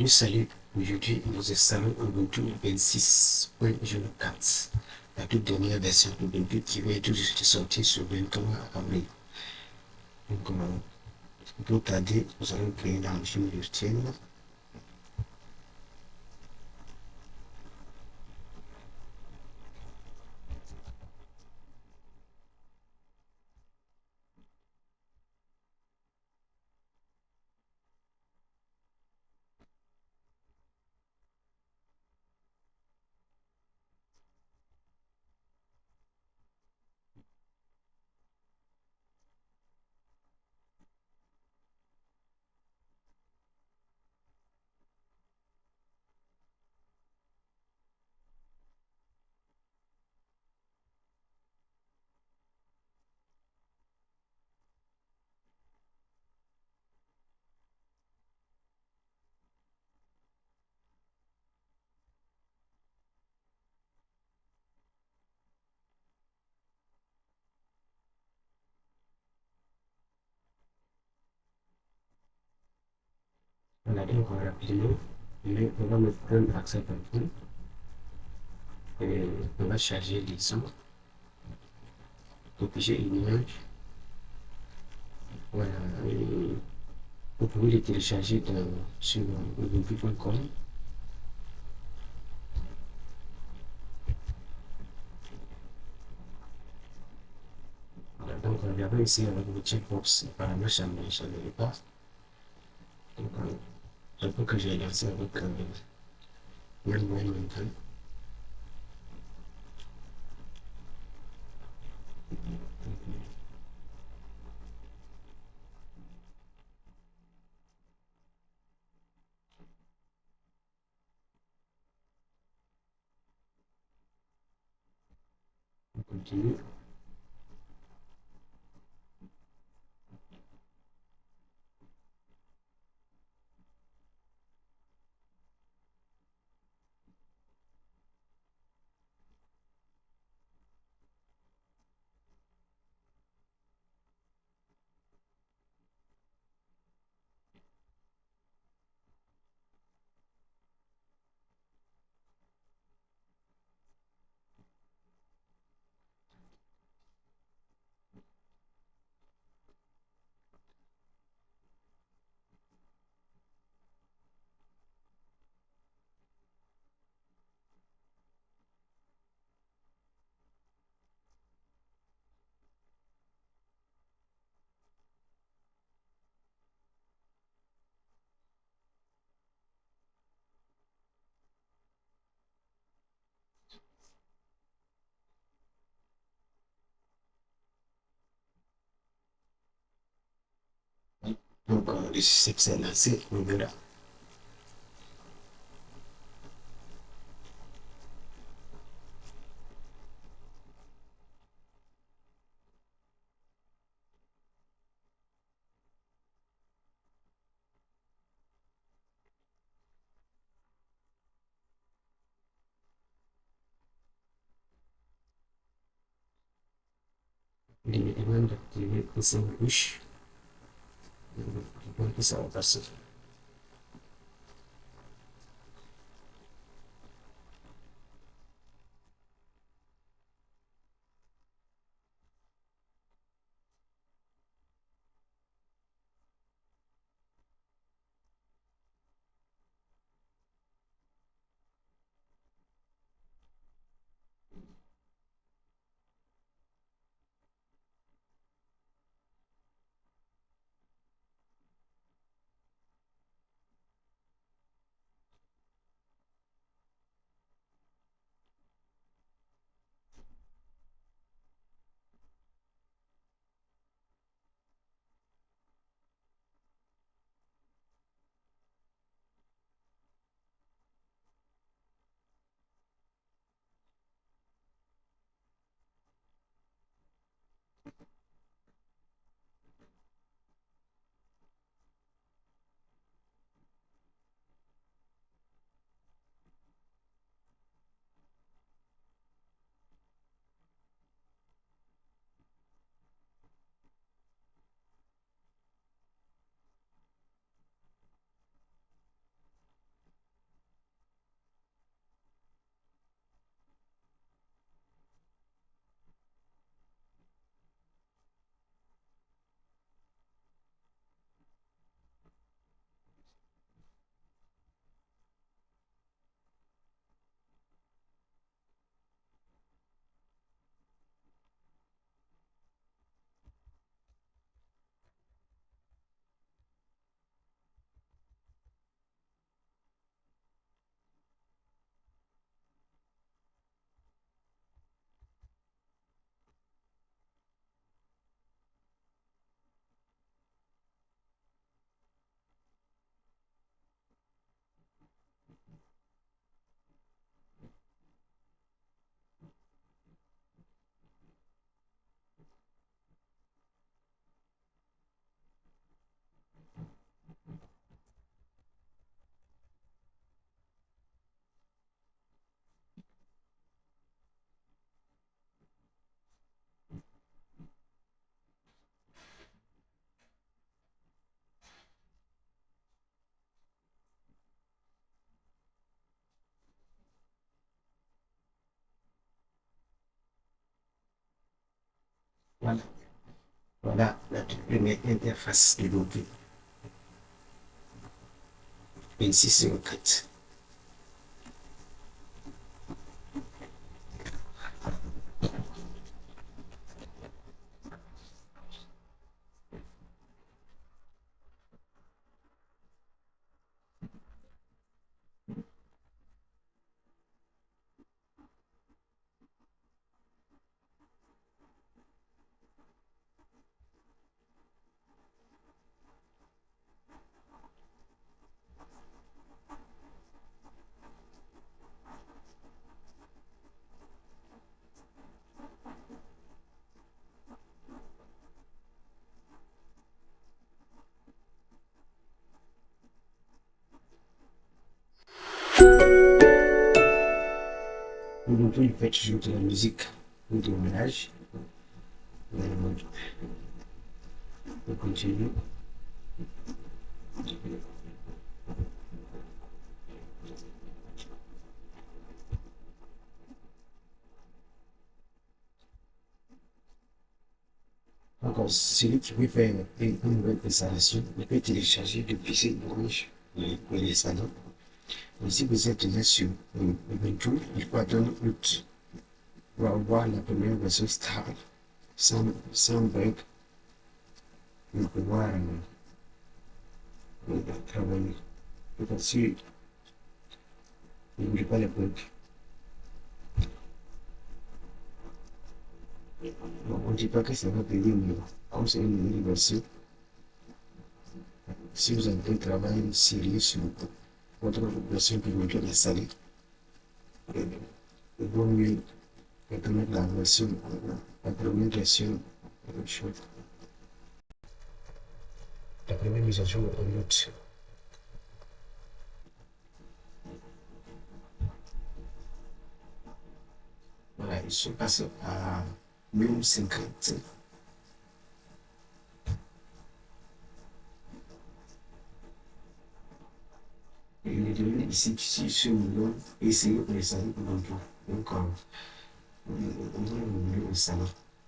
Salut, aujourd'hui nous installons Ubuntu 26.04, la toute dernière version d'Ubuntu qui va être juste sortie sur le 23 avril. Donc, pour tarder, nous allons créer la machine virtuelle. Voilà, donc rapidement, on va mettre un accès partout et on va charger les sons, copier une image. Voilà, et vous pouvez les télécharger sur ubuntu.com. Voilà, donc regardez ici avec le checkbox paramètres, ça ne l'est pas. Donc, je peux que j'ai lancé avec One Momentum. On continue. Donc, le système s'est lancé, on verra. Il me demande d'activer les 5 couches. Je pense que ça va passer. Voilà, voilà la première interface développée. Et ici, c'est requête. Vous pouvez faire toujours de la musique ou de ménage. On continue. Encore, celui qui veut faire une nouvelle installation, il peut télécharger depuis cette branche pour les salons. Et si vous êtes déjà sur Ubuntu, il faut attendre août pour avoir la première version stable, sans bug, pour pouvoir travailler. Donc, si vous ne voulez pas les bugs, bon, on ne dit pas que ça va payer, mais comme c'est une nouvelle version, si vous avez un travail sérieux sur votre version que vous voulez installer, il vaut mieux mettre la version, la première version, la première mise à jour en août. Voilà, ils sont passés à 1050. Et il est devenu ici sur le nom, essayer pour installer pour l'emploi. Donc, on va installer.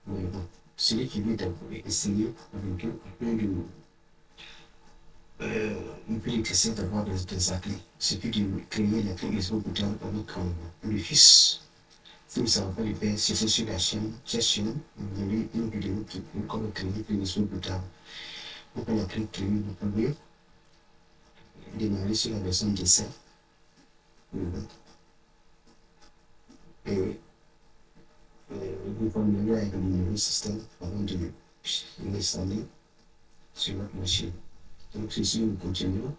Mais bon, celui qui veut essayer avec eux, il peut essayer d'avoir des applis. Il suffit de créer la clé USB bouton avec le fils. Si vous ne savez pas le faire, cherchez sur la chaîne, vous avez une vidéo qui peut comment créer la clé USB bouton. Vous pouvez la clé créée, vous pouvez démarrer sur la version d'essai. Et vous familiariser avec le numéro système avant de l'installer sur votre machine. Donc ici, nous continuons.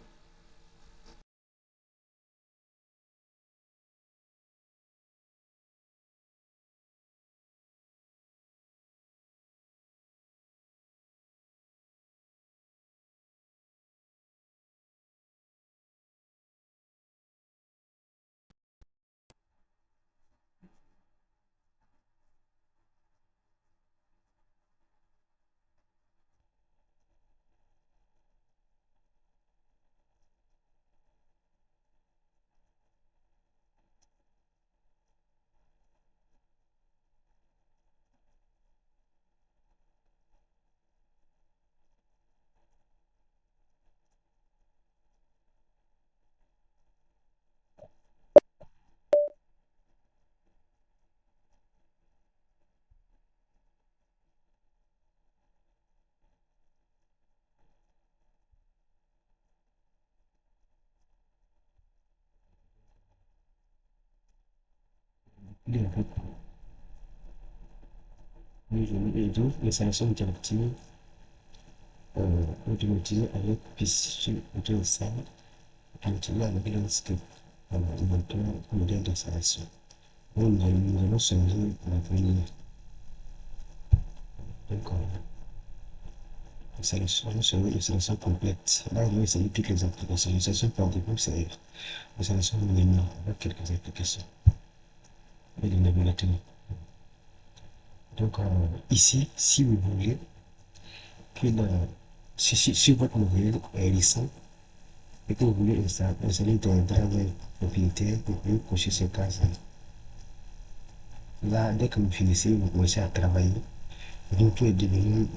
Et donc, l'installation automatisée avec PC autorisé, automatisée avec Landscape, un modèle d'installation. Donc, nous allons changer la première. Donc, l'installation complète. Là, on va essayer toutes les applications. L'installation par défaut, c'est l'installation minimale avec quelques applications. Et le navigateur. Donc, ici, si vous voulez que si votre modèle est récent et que vous voulez installer des drivers propriétaires, vous pouvez cocher ces cases. Là, dès que vous finissez, vous commencez à travailler. Donc tout est devenu,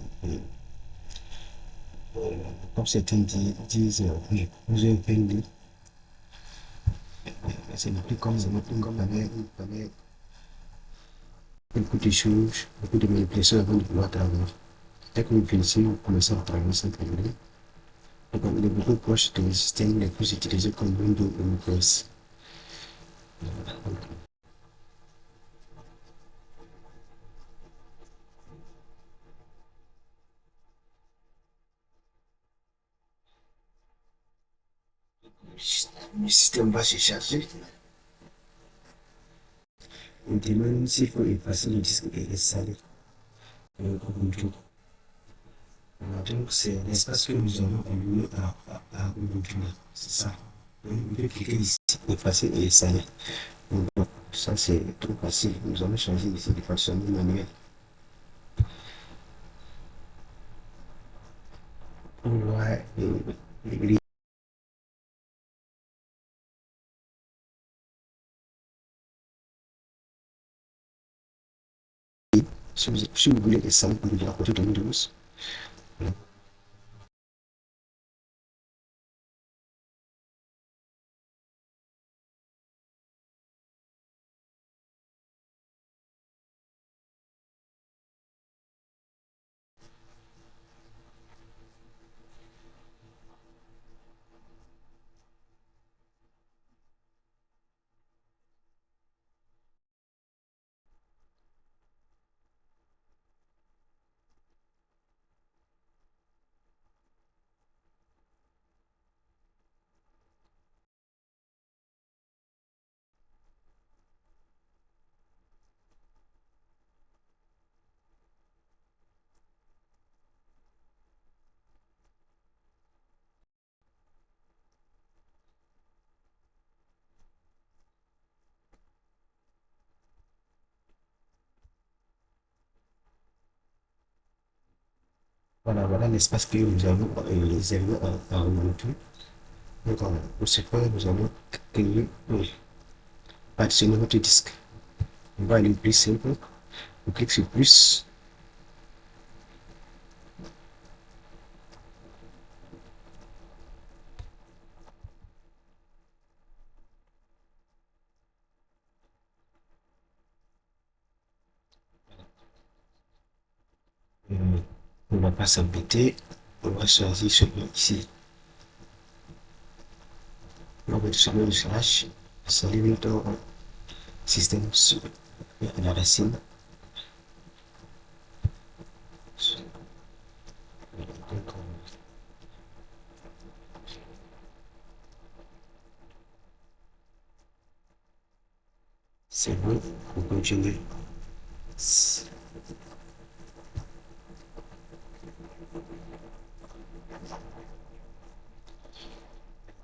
comme certains disent, user-friendly. C'est plus comme avec beaucoup de choses, beaucoup de manipulations avant de pouvoir travailler. Dès que vous finissez, vous commencez à travailler sans problème. Donc, il est beaucoup proche des systèmes les plus utilisés comme Windows ou macOS. Le système va se charger. Il demande s'il faut effacer le disque et installer le tout. Donc, c'est l'espace que nous avons alloué à Ubuntu. C'est ça. Donc, on peut cliquer ici, effacer et installer. Donc, ça, c'est trop facile. Nous allons changer ici de façon manuelle. On voit les si vous voulez descendre de la côté de Windows, voilà l'espace que nous avons réservé à Ubuntu. Donc, pour ce faire, nous allons créer, partitionner notre disque. On va aller plus simple. On clique sur plus. On ne va pas s'embêter. On va choisir celui ici. On va sélectionner le slash. Salut notre système à la racine. Donc, c'est bon. On continue.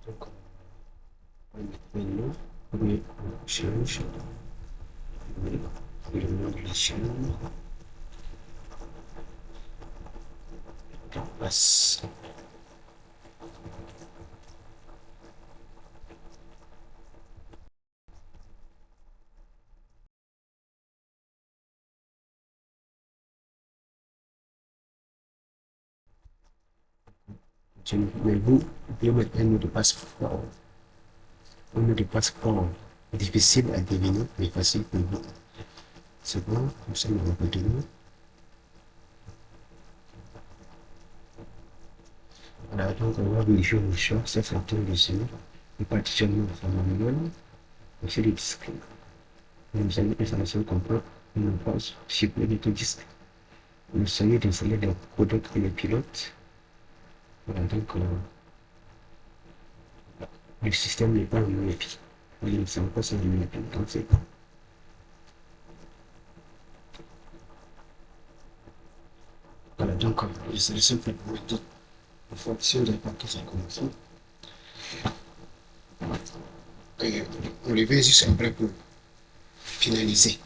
Donc, on met le nom. Oui, on change. Oui, le nom de la chaîne. On passe. Mais vous pouvez mettre un mot de passe fort. Un mot de passe fort. Difficile à deviner, mais facile pour vous. C'est bon, comme ça, nous va continuer. Voilà, donc on va vérifier le choix, c'est facteur de dessus. Le partitionnement de forme manuelle. On fait le disque. Nous allons installation complète. On passe supprimer notre disque. Nous essayons d'installer des codecs et les pilotes. Voilà, donc le système n'est pas en UEFI. Il ne semble pas sur UEFI. Donc c'est voilà, donc je sélectionne pour en fonction des paquets à commencer. Et on les met juste après pour finaliser.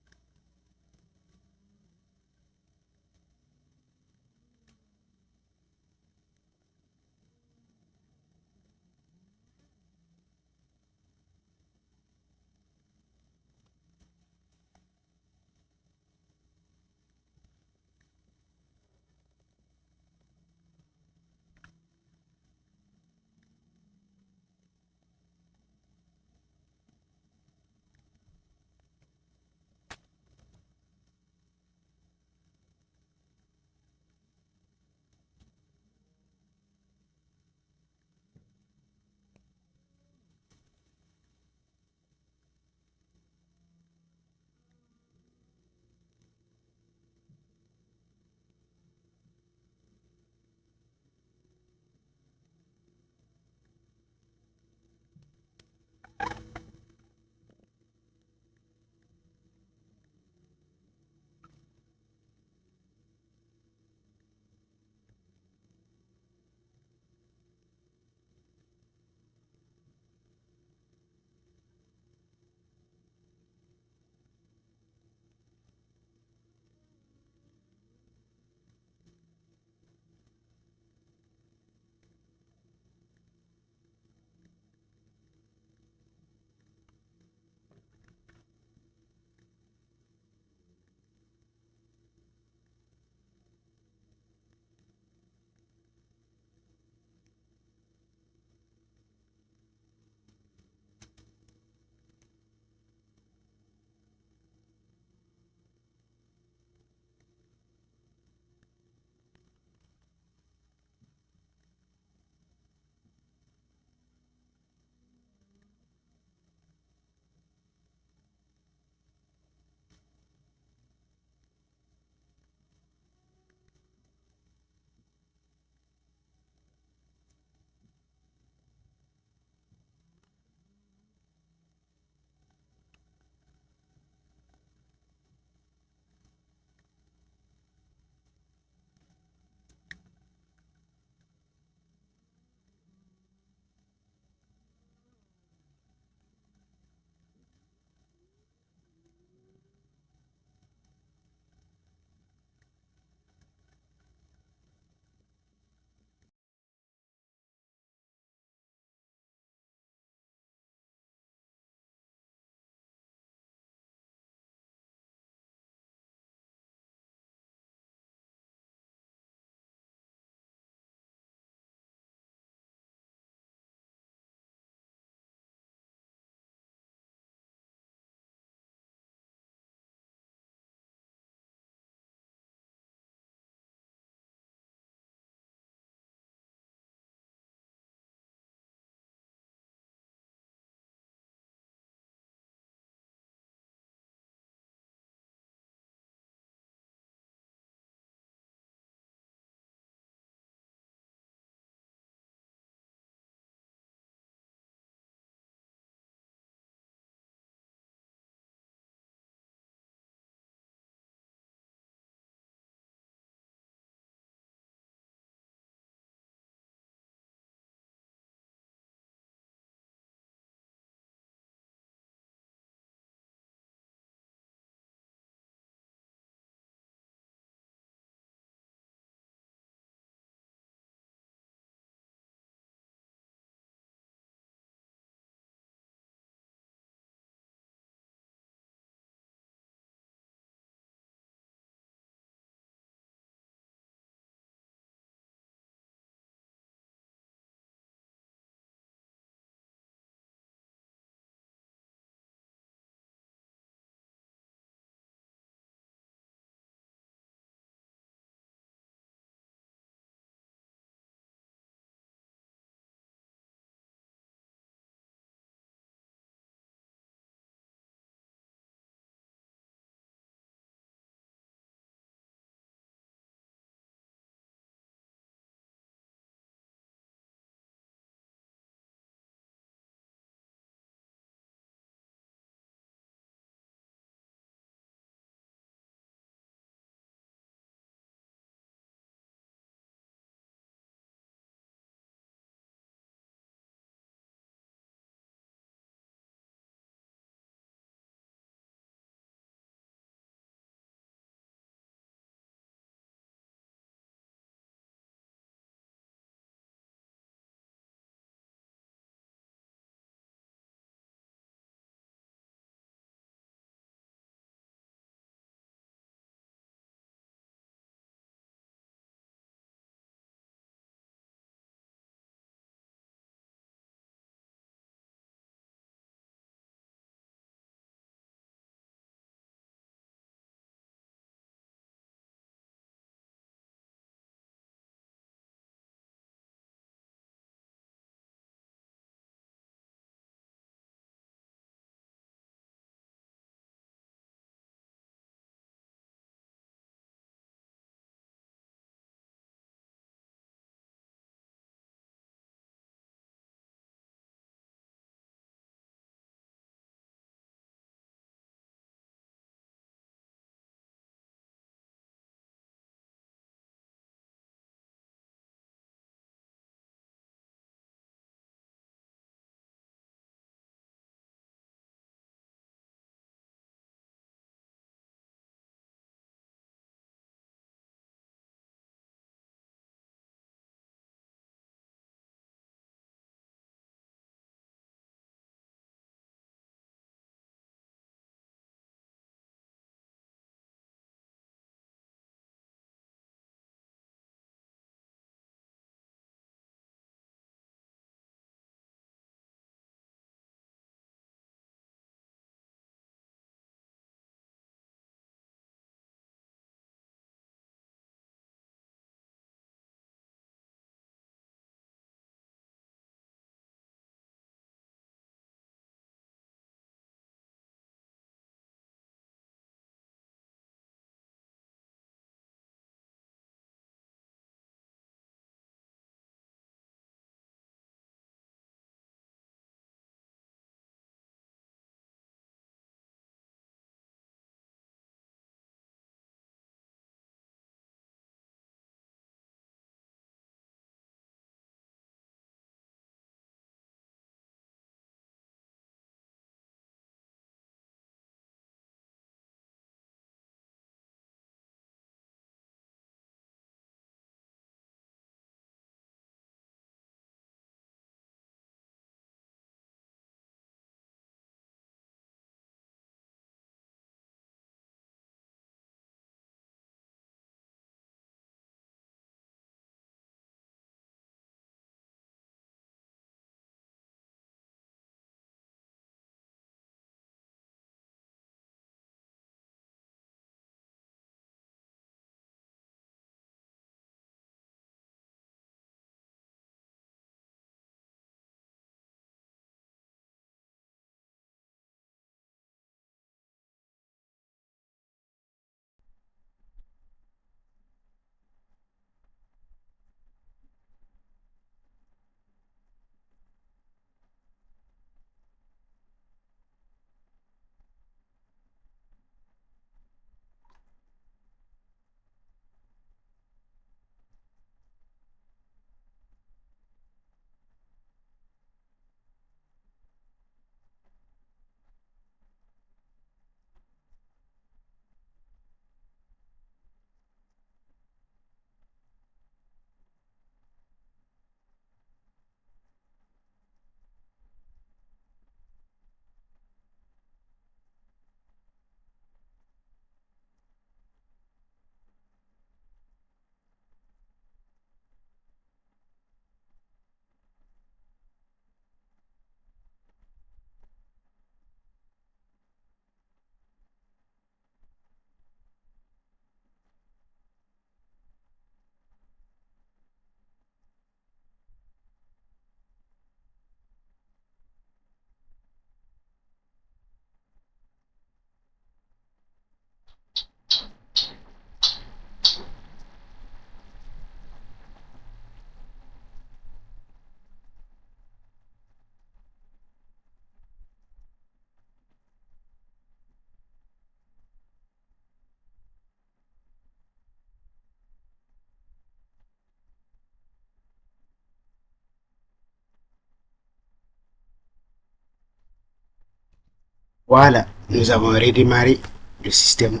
Voilà, nous avons redémarré le système.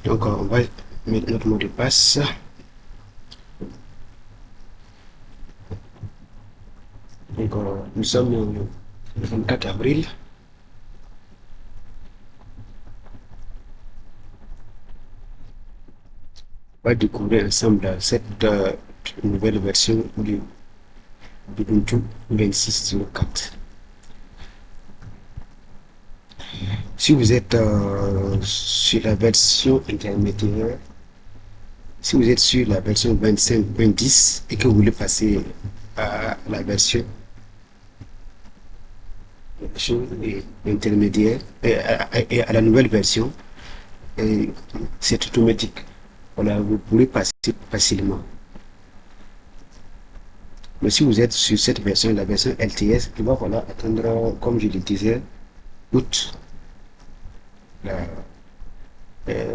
Donc, on va mettre notre mot de passe. Donc, nous sommes le 24 avril. On va découvrir ensemble cette nouvelle version du Ubuntu 26.04. Si vous êtes sur la version intermédiaire, si vous êtes sur la version 25.10 et que vous voulez passer à la version intermédiaire et à la nouvelle version, c'est automatique. Voilà, vous pouvez passer facilement. Mais si vous êtes sur cette version, la version LTS, il va falloir attendre, comme je le disais, août, la,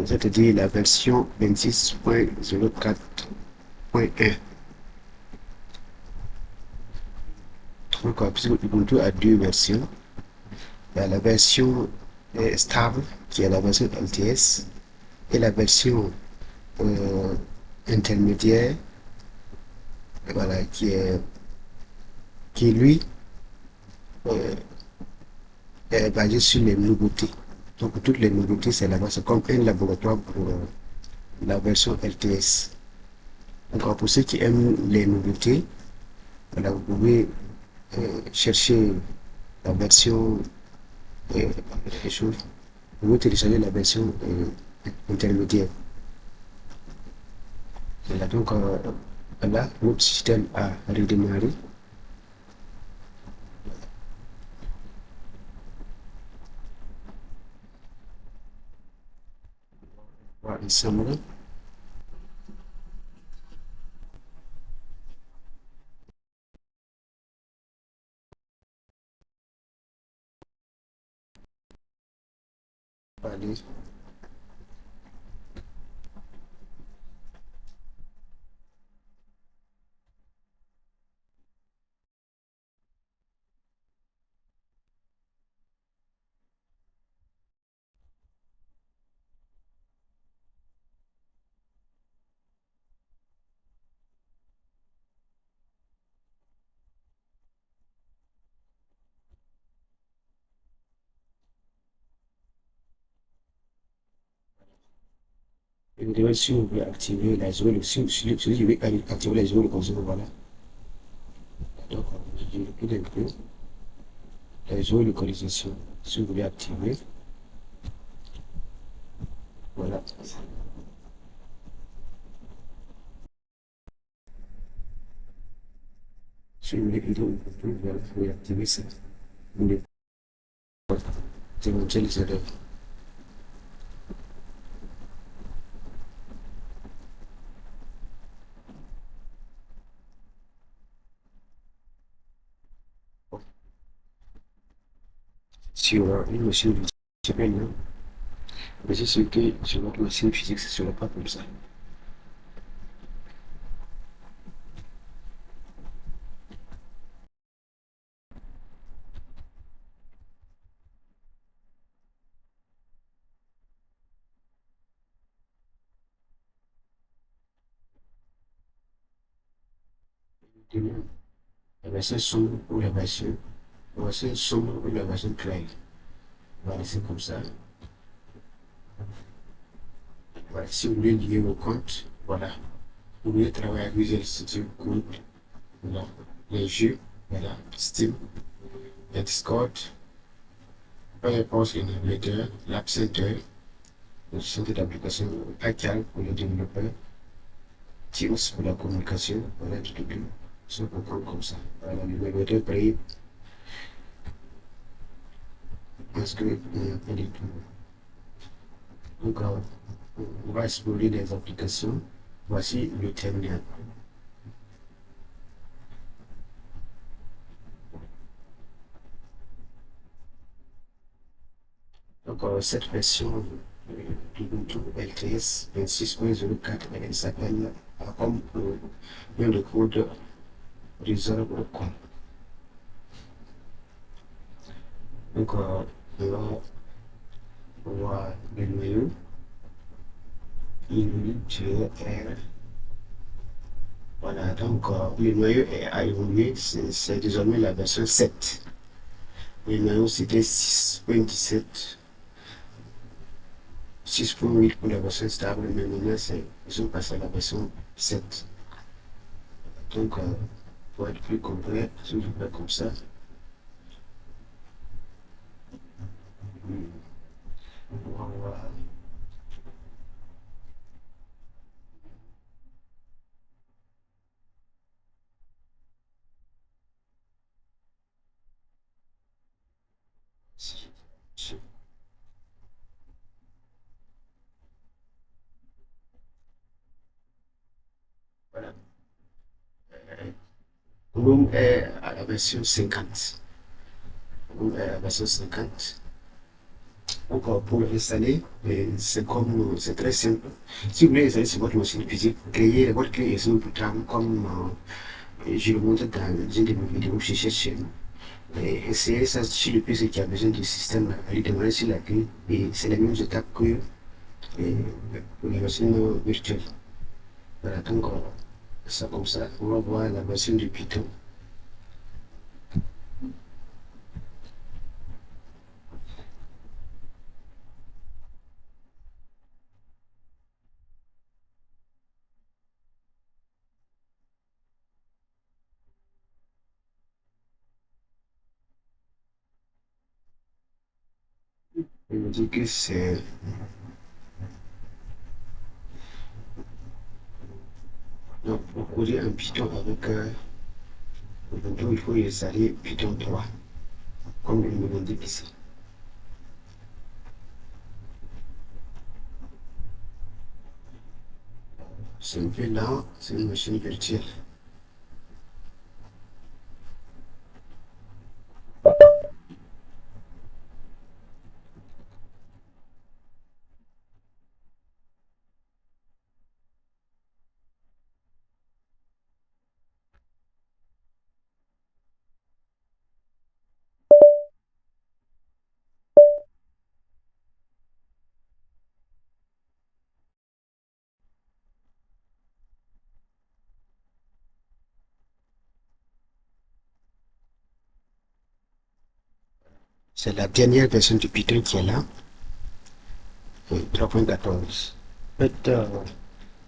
c'est-à-dire la version 26.04.1. Donc, puisque Ubuntu a deux versions, il y a la version stable, qui est la version LTS, et la version intermédiaire, voilà, qui lui euh, est basé sur les nouveautés. Donc toutes les nouveautés, c'est là-bas, c'est comme un laboratoire pour la version LTS. Donc pour ceux qui aiment les nouveautés, voilà, vous pouvez chercher la version euh, vous pouvez télécharger la version intermédiaire. Voilà, donc là, notre système a redémarré. Voilà, ensemble. Allez. Évidemment, si vous voulez activer la géolocalisation, si vous voulez activer la géolocalisation, voilà. Donc, je recule un peu. La géolocalisation, si vous voulez activer, voilà. Si vous voulez aider au contrôle, voilà, vous pouvez activer ça. Vous voulez démonter les erreurs. Sur une machine virtuelle, hein. Mais c'est sûr que sur votre machine physique, ce ne sera pas comme ça. Demain, la version sombre ou la version sombre ou la version claire. On va laisser comme ça. Voilà, si vous voulez lier vos comptes, voilà. Vous voulez travailler avec Visual Studio Code, voilà. Les jeux, voilà. Steam, le Discord, Firefox, le navigateur, l'App Center, le centre d'application, iCal pour les développeurs, Teams pour la communication, voilà, tout. Ça peut prendre comme ça. Voilà, le navigateur pareil, parce que il n'y a pas du tout. Donc, on va explorer les applications. Voici le terminal. Donc, cette version d'Ubuntu LTS 26.04, elle s'appelle comme nom de code Resolve.com. Donc, On va voir le noyau. INUGR. Voilà, donc le noyau a évolué, c'est désormais la version 7. Le noyau c'était 6.17, 6.8 pour la version stable, mais maintenant ils sont passés à la version 7. Donc pour être plus complet, si je fais comme ça, on va voir. Voilà. Chrome est à la version 50. Chrome est à la version 50. Donc, pour l'installer, c'est très simple. Si vous voulez installer sur votre machine physique, créez votre clé USB programme comme je le montre dans une de mes vidéos chez cette chaîne. Et essayez ça sur le PC qui a besoin du système, lui demander sur la clé. Et c'est les mêmes étapes que pour la version virtuelle. Voilà, donc ça comme ça, on va voir la version du Python. Il me dit que c'est. Donc, pour coder un Python avec Ubuntu, il faut installer Python 3, comme il me l'indique ici. C'est un peu lent, c'est une machine virtuelle. C'est la dernière version du Python qui est là, 3.14. En fait,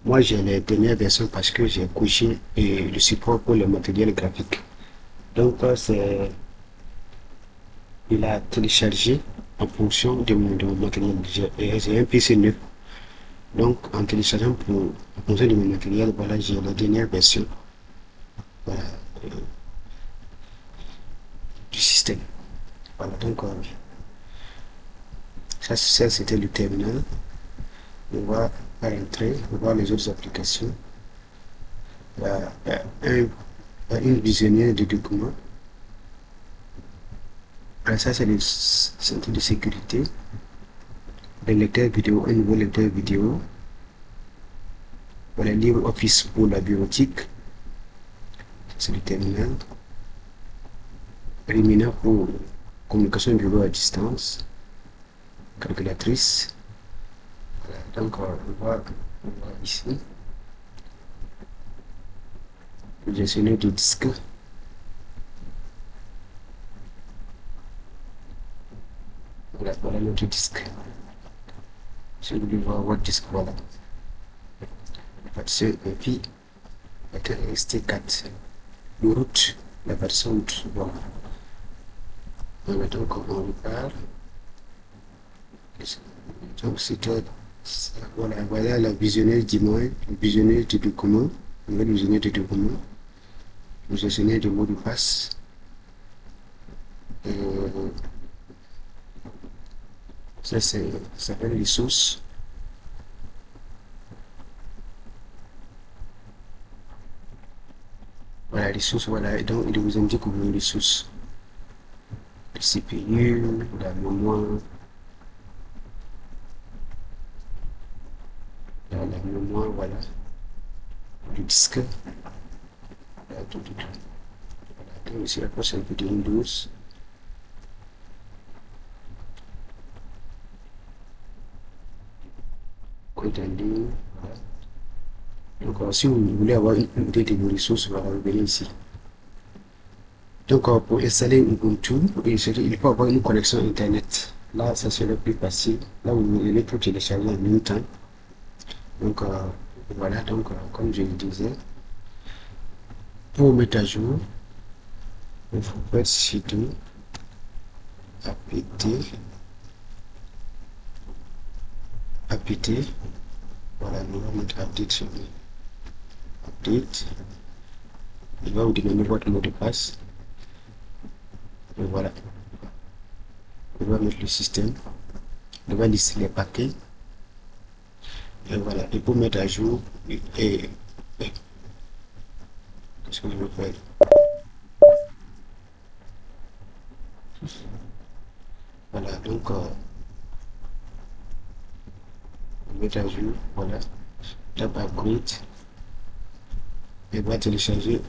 moi j'ai les dernières versions parce que j'ai couché le support pour le matériel graphique. Donc, il a téléchargé en fonction de mon matériel. J'ai un PC neuf. Donc, en téléchargeant en fonction de mon matériel, voilà, j'ai la dernière version, voilà, du système. Voilà, donc, ça c'était le terminal. On va rentrer, on va voir les autres applications. Il y a une visionnaire de documents. Voilà, ça c'est le centre de sécurité. Le lecteur vidéo, un nouveau lecteur vidéo. Voilà, LibreOffice pour la bureautique. C'est le terminal. Préliminaire pour communication bureau à distance. Calculatrice. Voilà, donc on voit ici. Le gestionnaire du disque. Voilà, voilà notre disque. Si vous voulez voir votre disque, voilà. Version EPI, ST4. Le route, la version route, voilà. Donc on repart. Donc c'était, voilà la visionnaire d'image, le visionnaire de document, le visionnaire de document, le gestionnaire de mots de passe. Ça s'appelle les sources. Voilà les sources, voilà, et donc il vous indique où les sources. Le CPU, la mémoire, la mémoire, voilà, le disque, voilà, tout. Voilà, donc ici la prochaine un peu de Windows. être en ligne. Voilà. Donc, si vous voulez avoir une idée de vos ressources, voilà, vous venez ici. Donc, pour installer Ubuntu, il faut avoir une connexion Internet. Là, ça serait plus facile. Là, vous venez pour télécharger en même temps. Donc, voilà, donc, comme je le disais, pour mettre à jour, il faut faire sudo apt, voilà, nous allons mettre update sur update. Il va vous demander votre mot de passe. Et voilà. On va mettre le système. On va lister les paquets. Et voilà. Et pour mettre à jour, qu'est-ce que je veux faire? Voilà, donc mettre à jour, voilà. Tape upgrade. Et va télécharger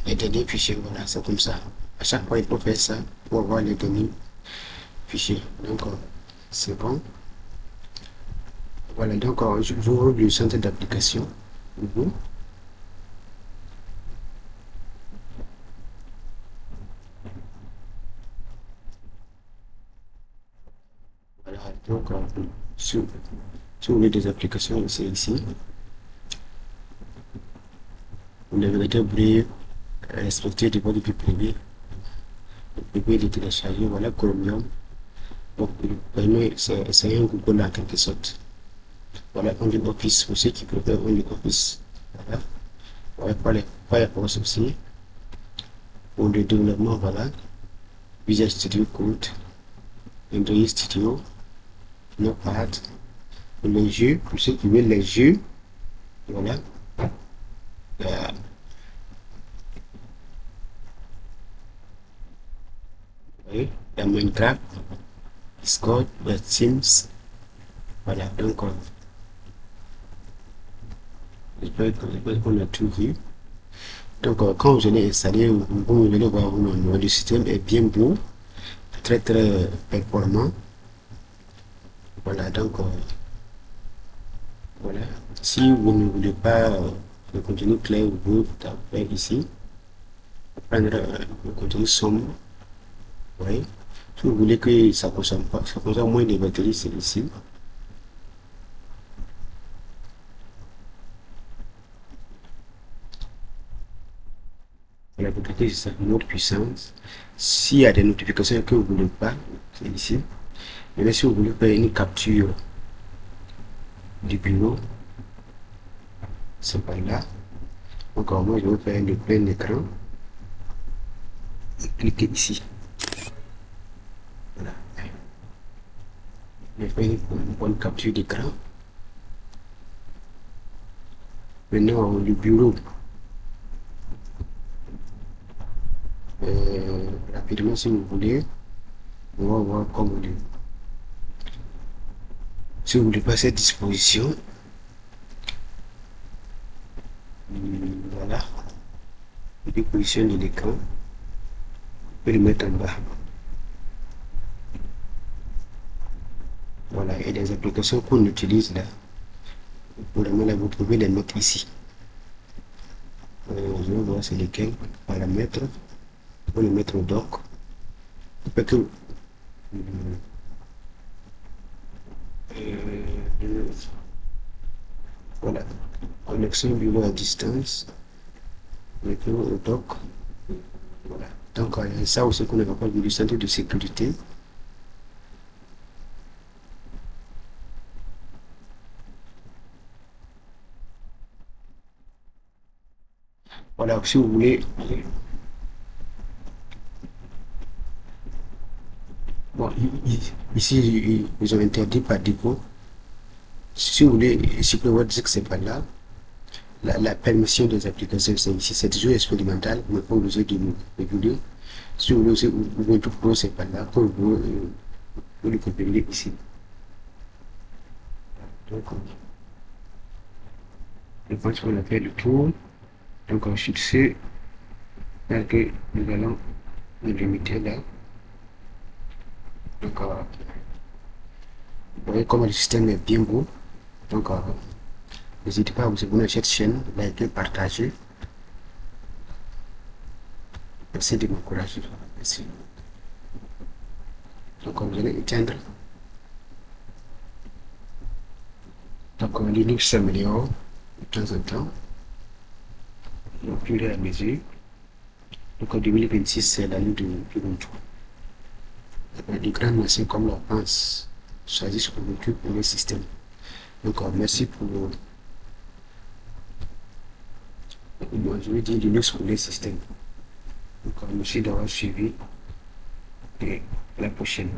les derniers fichiers. Voilà, c'est comme ça. À chaque fois, il faut faire ça pour avoir les derniers fichiers. Donc, c'est bon. Voilà, donc j'ouvre le centre d'application. Voilà, donc si vous voulez des applications, c'est ici. Vous devez oublier respecter de votre vie privée. Vous pouvez les télécharger. Voilà, Chromium. Donc, c'est un Google en quelque sorte. Voilà, OnlyOffice, pour ceux qui préfèrent OnlyOffice. Voilà. Voilà, pour les Firefox aussi. Pour le développement, voilà. Visual Studio Code, Android Studio, Notepad. Pour les jeux, pour ceux qui veulent les jeux, voilà. Il y a Minecraft, Discord, Teams. Voilà, donc j'espère qu'on a tout vu. Donc, quand vous allez installer, vous allez voir le système est bien beau, très très performant. Voilà, donc voilà. Si vous ne voulez pas le contenu clair, vous pouvez taper ici, prendre le contenu sombre. Oui. Si vous voulez que ça consomme pas, ça consomme moins de batterie, c'est ici. La batterie, c'est sa mode puissance. S'il y a des notifications que vous ne voulez pas, c'est ici. Mais si vous voulez faire une capture du bureau, c'est par là. Donc, moi, je vais faire le plein écran. Et cliquez ici. Voilà. Je fais une bonne capture d'écran. Maintenant, le bureau. Rapidement, si vous voulez, on va voir comment si vous voulez pas cette disposition. Voilà. Je positionne l'écran. Je vais le mettre en bas. Voilà, et des applications qu'on utilise là. Pour vous pouvez les mettre ici. Je vais voir c'est lesquels. Paramètres. Pour les mettre au doc. Parce que voilà. Connexion bureau à distance. Mettons au doc. Voilà. Donc ça aussi qu'on appelle du centre de sécurité. Voilà, si vous voulez. Bon, ici, ils ont interdit par défaut. Si vous voulez supprimer votre disque, c'est pas là. La permission des applications, c'est ici. C'est toujours expérimental, mais pas obligé de nous réguler. Si vous voulez aussi, vous voulez tout pro, c'est pas là. Comme vous le configurer ici. Donc, je pense qu'on a fait le tour. Donc, ensuite, c'est là que nous allons nous limiter là. Donc, vous voyez comment le système est bien beau. Donc, n'hésitez pas à vous abonner à cette chaîne, liker, partager. Merci de m'encourager. Merci. Donc, vous allez éteindre. Donc, Linux s'améliore de temps en temps, au fur et à mesure. Donc, en 2026, c'est l'année de Ubuntu. Les grands machines comme la France choisissent Ubuntu pour le système. Donc, merci pour moi, je vais dire Linux pour les systèmes. Donc, merci d'avoir suivi et à la prochaine.